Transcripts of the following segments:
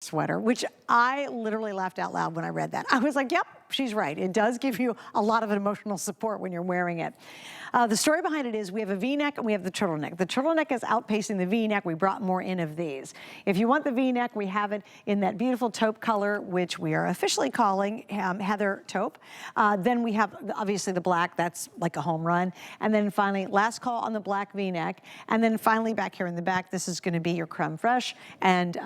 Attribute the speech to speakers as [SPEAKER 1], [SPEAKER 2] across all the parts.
[SPEAKER 1] sweater, which I literally laughed out loud when I read that. I was like, yep, she's right. It does give you a lot of emotional support when you're wearing it. The story behind it is we have a V-neck and we have the turtleneck. The turtleneck is outpacing the V-neck. We brought more in of these. If you want the V-neck, we have it in that beautiful taupe color, which we are officially calling Heather Taupe. Then we have obviously the black, that's like a home run. And then finally, last call on the black V-neck. And then finally back here in the back, this is gonna be your creme fraiche. And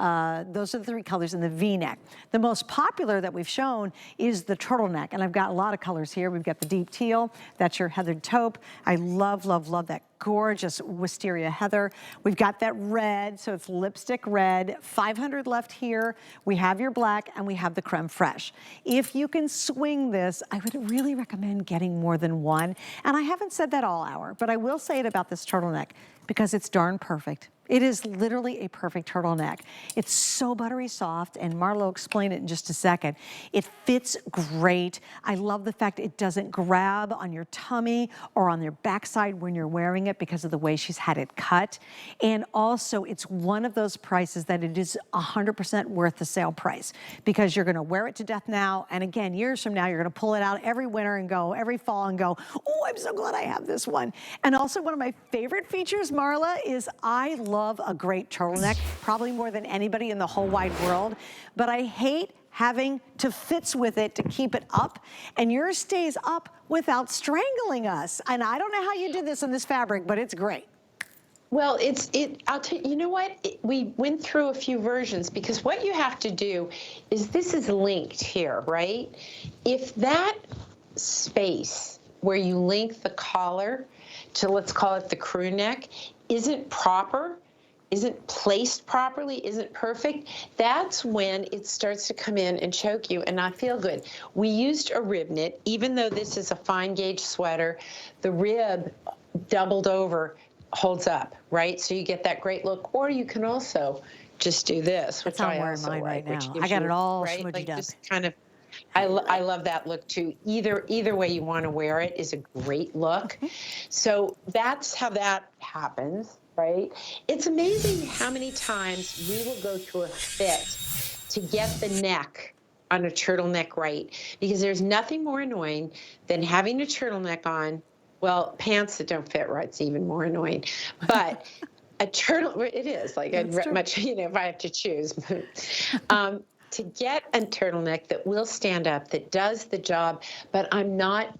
[SPEAKER 1] those are the three colors in the V-neck. The most popular that we've shown is the turtleneck. And I've got a lot of colors here. We've got the deep teal, that's your heathered taupe. I love, love, love that gorgeous wisteria heather. We've got that red, so it's lipstick red. 500 left here. We have your black and we have the creme fraiche. If you can swing this, I would really recommend getting more than one. And I haven't said that all hour, but I will say it about this turtleneck because it's darn perfect. It is literally a perfect turtleneck. It's so buttery soft, and Marla will explain it in just a second. It fits great. I love the fact it doesn't grab on your tummy or on your backside when you're wearing it because of the way she's had it cut. And also, it's one of those prices that it is 100% worth the sale price because you're gonna wear it to death now, and again, years from now, you're gonna pull it out every winter and go, every fall and go, oh, I'm so glad I have this one. And also, one of my favorite features, Marla, is I love a great turtleneck, probably more than anybody in the whole wide world, but I hate having to fitz with it to keep it up, and yours stays up without strangling us. And I don't know how you did this in this fabric, but it's great.
[SPEAKER 2] Well, I'll tell you, you know what? We went through a few versions because what you have to do is this is linked here, right? If that space where you link the collar to, let's call it the crew neck, isn't proper, isn't placed properly, isn't perfect, that's when it starts to come in and choke you and not feel good. We used a rib knit, even though this is a fine gauge sweater, the rib doubled over holds up, right? So you get that great look, or you can also just do this, which I also like.
[SPEAKER 1] Right now. I got it all smudged up.
[SPEAKER 2] Just kind of, I love that look too. Either way you want to wear it is a great look. So that's how that happens, right? It's amazing how many times we will go through a fit to get the neck on a turtleneck right, because there's nothing more annoying than having a turtleneck on. Well, pants that don't fit right's even more annoying, but a turtle, it is like I'd much, if I have to choose. To get a turtleneck that will stand up, that does the job, but I'm not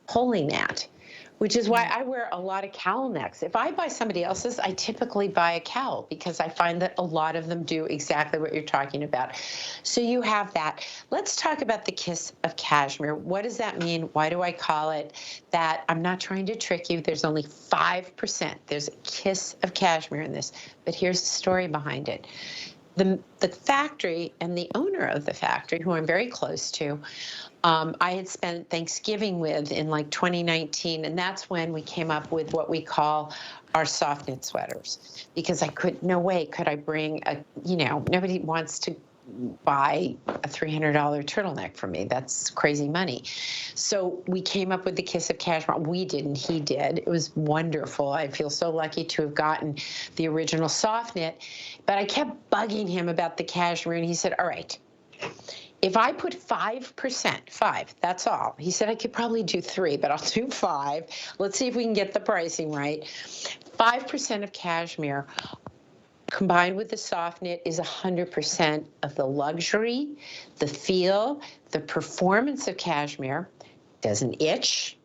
[SPEAKER 2] pulling that, which is why I wear a lot of cowl necks. If I buy somebody else's, I typically buy a cowl because I find that a lot of them do exactly what you're talking about. So you have that. Let's talk about the kiss of cashmere. What does that mean? Why do I call it that? I'm not trying to trick you. There's only 5%. There's a kiss of cashmere in this, but here's the story behind it. The factory and the owner of the factory, who I'm very close to, I had spent Thanksgiving with in like 2019, and that's when we came up with what we call our soft knit sweaters, because no way could I bring nobody wants to buy a $300 turtleneck from me. That's crazy money. So we came up with the kiss of cashmere. We didn't, he did. It was wonderful. I feel so lucky to have gotten the original soft knit, but I kept bugging him about the cashmere, and he said, all right, if I put 5%, that's all. He said I could probably do 3, but I'll do 5. Let's see if we can get the pricing right. 5% of cashmere combined with the soft knit is 100% of the luxury, the feel, the performance of cashmere. Doesn't itch,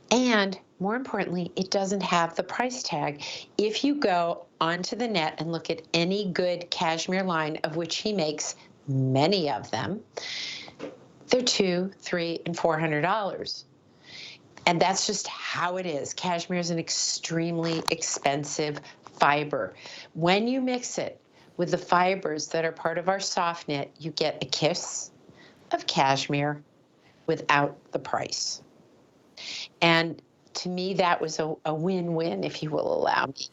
[SPEAKER 2] and more importantly, it doesn't have the price tag. If you go onto the net and look at any good cashmere line, of which he makes many of them, they're $200, $300, and $400. And that's just how it is. Cashmere is an extremely expensive fiber. When you mix it with the fibers that are part of our soft knit, you get a kiss of cashmere without the price. And to me, that was a win-win, if you will allow me.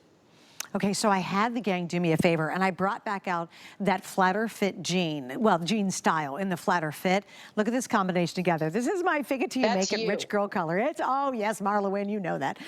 [SPEAKER 1] Okay, so I had the gang do me a favor and I brought back out that flatter fit jean, well, jean style in the flatter fit. Look at this combination together. This is my fake it till you
[SPEAKER 2] That's
[SPEAKER 1] make it
[SPEAKER 2] you.
[SPEAKER 1] rich girl color. It's, oh yes, Marla Wynne, you know that.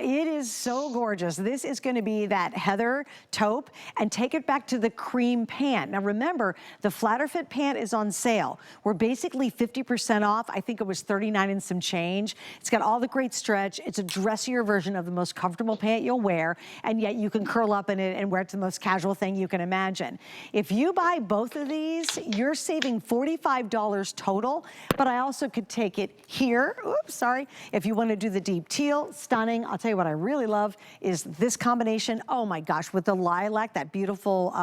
[SPEAKER 1] It is so gorgeous. This is gonna be that heather taupe and take it back to the cream pant. Now remember, the flatter fit pant is on sale. We're basically 50% off. I think it was 39 and some change. It's got all the great stretch. It's a dressier version of the most comfortable pant you'll wear, and yet you can curl up in it and wear it to the most casual thing you can imagine. If you buy both of these, you're saving $45 total, but I also could take it here. Oops, sorry. If you want to do the deep teal, stunning. I'll tell you what I really love is this combination. Oh my gosh, with the lilac, that beautiful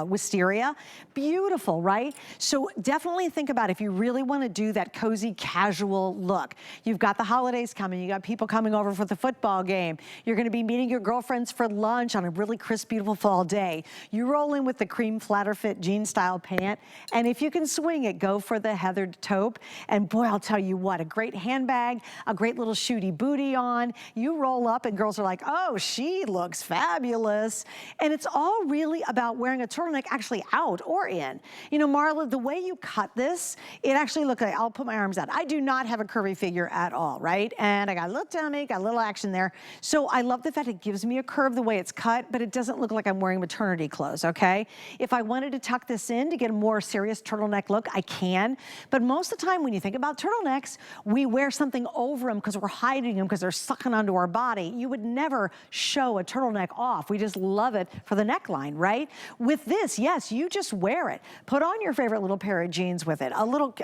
[SPEAKER 1] wisteria. Beautiful, right? So definitely think about if you really want to do that cozy, casual look. You've got the holidays coming. You got people coming over for the football game. You're going to be meeting your girlfriends for lunch on a really crisp, beautiful fall day. You roll in with the cream flatter fit jean style pant, and if you can swing it, go for the heathered taupe. And boy, I'll tell you what, a great handbag, a great little shooty booty on. You roll up and girls are like, oh, she looks fabulous. And it's all really about wearing a turtleneck actually out or in. You know, Marla, the way you cut this, it actually looks like, I'll put my arms out. I do not have a curvy figure at all, right? And I got a little tummy, got a little action there. So I love the fact it gives me a curve the way it's cut, but it doesn't look like I'm wearing maternity clothes, okay? If I wanted to tuck this in to get a more serious turtleneck look, I can. But most of the time when you think about turtlenecks, we wear something over them because we're hiding them because they're sucking onto our body. You would never show a turtleneck off. We just love it for the neckline, right? With this, yes, you just wear it. Put on your favorite little pair of jeans with it. A little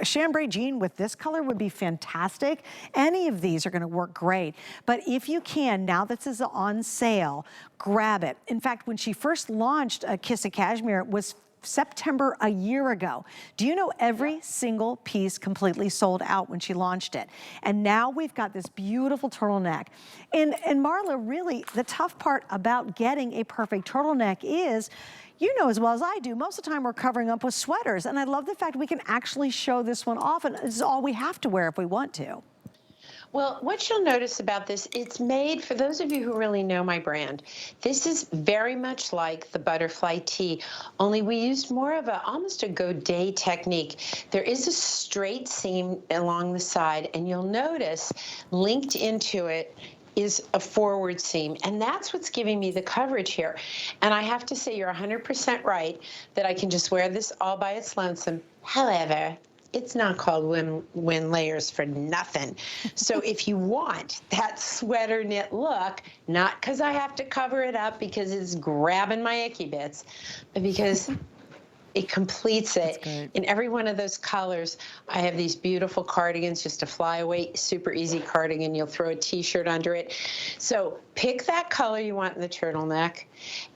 [SPEAKER 1] chambray jean with this color would be fantastic. Any of these are gonna work great. But if you can, now that this is on sale, grab it. In fact, when she first launched a Kiss of Cashmere, it was September a year ago. Do you know every single piece completely sold out when she launched it? And now we've got this beautiful turtleneck. And Marla, really, the tough part about getting a perfect turtleneck is, you know as well as I do, most of the time we're covering up with sweaters. And I love the fact we can actually show this one off, and this is all we have to wear if we want to.
[SPEAKER 2] Well, what you'll notice about this, it's made, for those of you who really know my brand, this is very much like the butterfly tee, only we used more of almost a godet technique. There is a straight seam along the side, and you'll notice linked into it is a forward seam, and that's what's giving me the coverage here. And I have to say, you're 100% right that I can just wear this all by its lonesome. However, it's not called WynneLayers for nothing. So if you want that sweater knit look, not because I have to cover it up because it's grabbing my icky bits, but because it completes it in every one of those colors. I have these beautiful cardigans, just a flyaway, super easy cardigan. You'll throw a t-shirt under it. So pick that color you want in the turtleneck.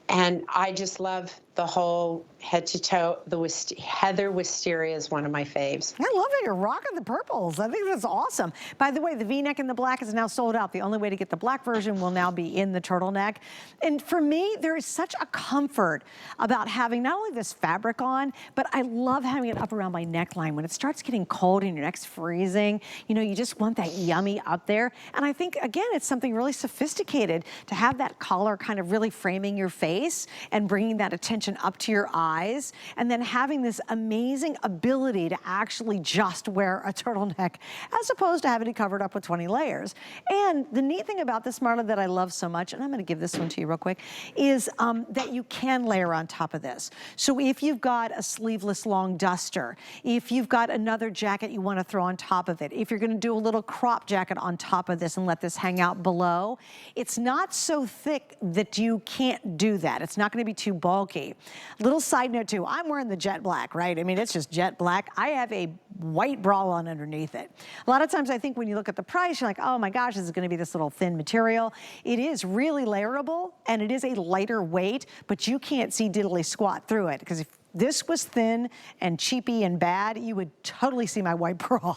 [SPEAKER 2] And I just love the whole head to toe. The heather wisteria is one of my faves.
[SPEAKER 1] I love it. You're rocking the purples. I think that's awesome. By the way, the V-neck in the black is now sold out. The only way to get the black version will now be in the turtleneck. And for me, there is such a comfort about having not only this fabric on, but I love having it up around my neckline. When it starts getting cold and your neck's freezing, you know, you just want that yummy up there. And I think, again, it's something really sophisticated to have that collar kind of really framing your face and bringing that attention up to your eyes, and then having this amazing ability to actually just wear a turtleneck as opposed to having it covered up with 20 layers. And the neat thing about this, Marla, that I love so much, and I'm gonna give this one to you real quick, is that you can layer on top of this. So if you've got a sleeveless long duster, if you've got another jacket you wanna throw on top of it, if you're gonna do a little crop jacket on top of this and let this hang out below, it's not so thick that you can't do that. It's not gonna be too bulky. Little side note too, I'm wearing the jet black, right? I mean, it's just jet black. I have a white bra on underneath it. A lot of times I think when you look at the price, you're like, oh my gosh, this is gonna be this little thin material. It is really layerable, and it is a lighter weight, but you can't see diddly squat through it, because if this was thin and cheapy and bad, you would totally see my white bra.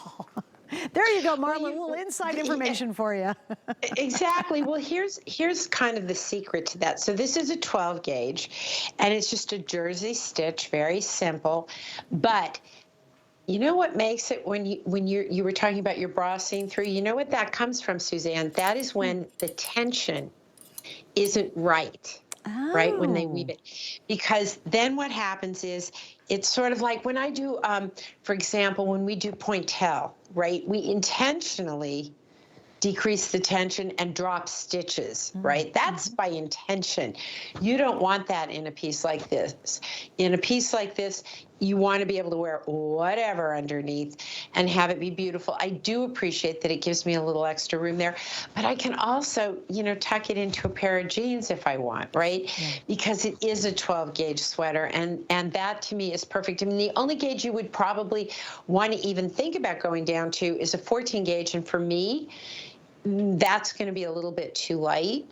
[SPEAKER 1] There you go, Marla, a little inside information for you.
[SPEAKER 2] Exactly. Well, here's kind of the secret to that. So this is a 12 gauge, and it's just a jersey stitch, very simple. But you know what makes it, when you were talking about your bra seeing through, you know what that comes from, Suzanne? That is when the tension isn't right. Right, when they weave
[SPEAKER 1] Oh.
[SPEAKER 2] it. Because then what happens is, it's sort of like when I do, for example, when we do pointelle, right, we intentionally decrease the tension and drop stitches, right? That's by intention. You don't want that in a piece like this. In a piece like this, you want to be able to wear whatever underneath and have it be beautiful. I do appreciate that it gives me a little extra room there, but I can also, tuck it into a pair of jeans if I want, right?
[SPEAKER 1] Yeah.
[SPEAKER 2] Because it is a 12 gauge sweater, and that to me is perfect. I mean, the only gauge you would probably want to even think about going down to is a 14 gauge, and for me, that's going to be a little bit too light.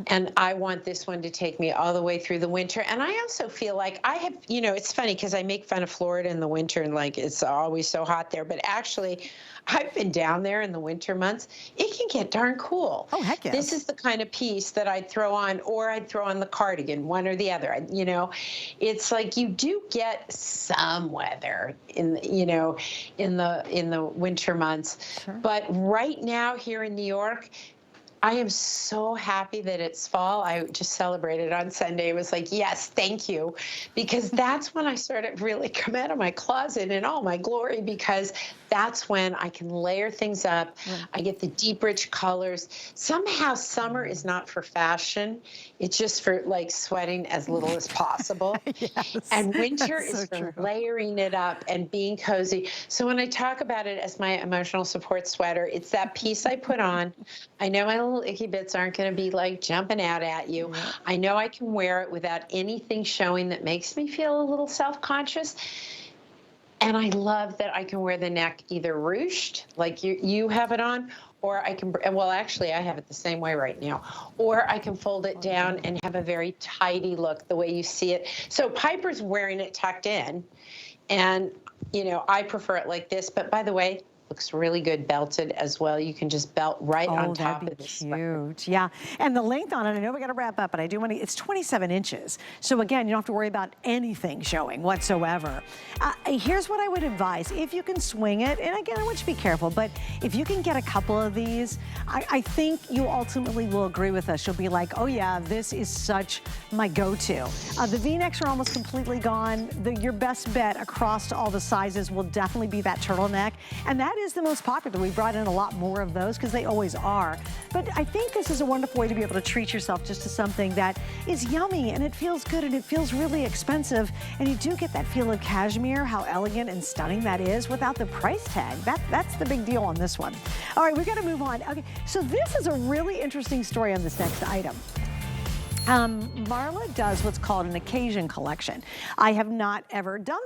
[SPEAKER 2] And I want this one to take me all the way through the winter. And I also feel like I have, it's funny because I make fun of Florida in the winter and like it's always so hot there. But actually, I've been down there in the winter months. It can get darn cool.
[SPEAKER 1] Oh, heck yes.
[SPEAKER 2] This is the kind of piece that I'd throw on, or I'd throw on the cardigan, one or the other. It's like you do get some weather in the winter months.
[SPEAKER 1] Sure.
[SPEAKER 2] But right now here in New York, I am so happy that it's fall. I just celebrated on Sunday. It was like, yes, thank you. Because that's when I sort of really come out of my closet in all my glory, because that's when I can layer things up.
[SPEAKER 1] Right.
[SPEAKER 2] I get the deep, rich colors. Somehow summer is not for fashion. It's just for like sweating as little as possible.
[SPEAKER 1] Yes,
[SPEAKER 2] and winter
[SPEAKER 1] that's
[SPEAKER 2] is
[SPEAKER 1] so
[SPEAKER 2] for
[SPEAKER 1] true.
[SPEAKER 2] layering it up and being cozy. So when I talk about it as my emotional support sweater, it's that piece I put on. I know my little icky bits aren't going to be like jumping out at you.
[SPEAKER 1] Yeah.
[SPEAKER 2] I know I can wear it without anything showing that makes me feel a little self-conscious. And I love that I can wear the neck either ruched, like you have it on, or I can, well, actually, I have it the same way right now, or I can fold it down and have a very tidy look the way you see it. So Piper's wearing it tucked in, and, I prefer it like this. But by the way, looks really good belted as well. You can just belt right on top
[SPEAKER 1] that'd
[SPEAKER 2] of
[SPEAKER 1] be
[SPEAKER 2] this sweater.
[SPEAKER 1] cute. Yeah, and the length on it, I know we got to wrap up, but I do want to, it's 27 inches. So again, you don't have to worry about anything showing whatsoever. Here's what I would advise. If you can swing it, and again, I want you to be careful, but if you can get a couple of these, I think you ultimately will agree with us. You'll be like, oh yeah, this is such my go-to. The V-necks are almost completely gone. Your best bet across all the sizes will definitely be that turtleneck, and that is the most popular. We brought in a lot more of those because they always are. But I think this is a wonderful way to be able to treat yourself just to something that is yummy and it feels good and it feels really expensive. And you do get that feel of cashmere, how elegant and stunning that is without the price tag. That's the big deal on this one. All right, we've got to move on. Okay, so this is a really interesting story on this next item. Marla does what's called an occasion collection. I have not ever done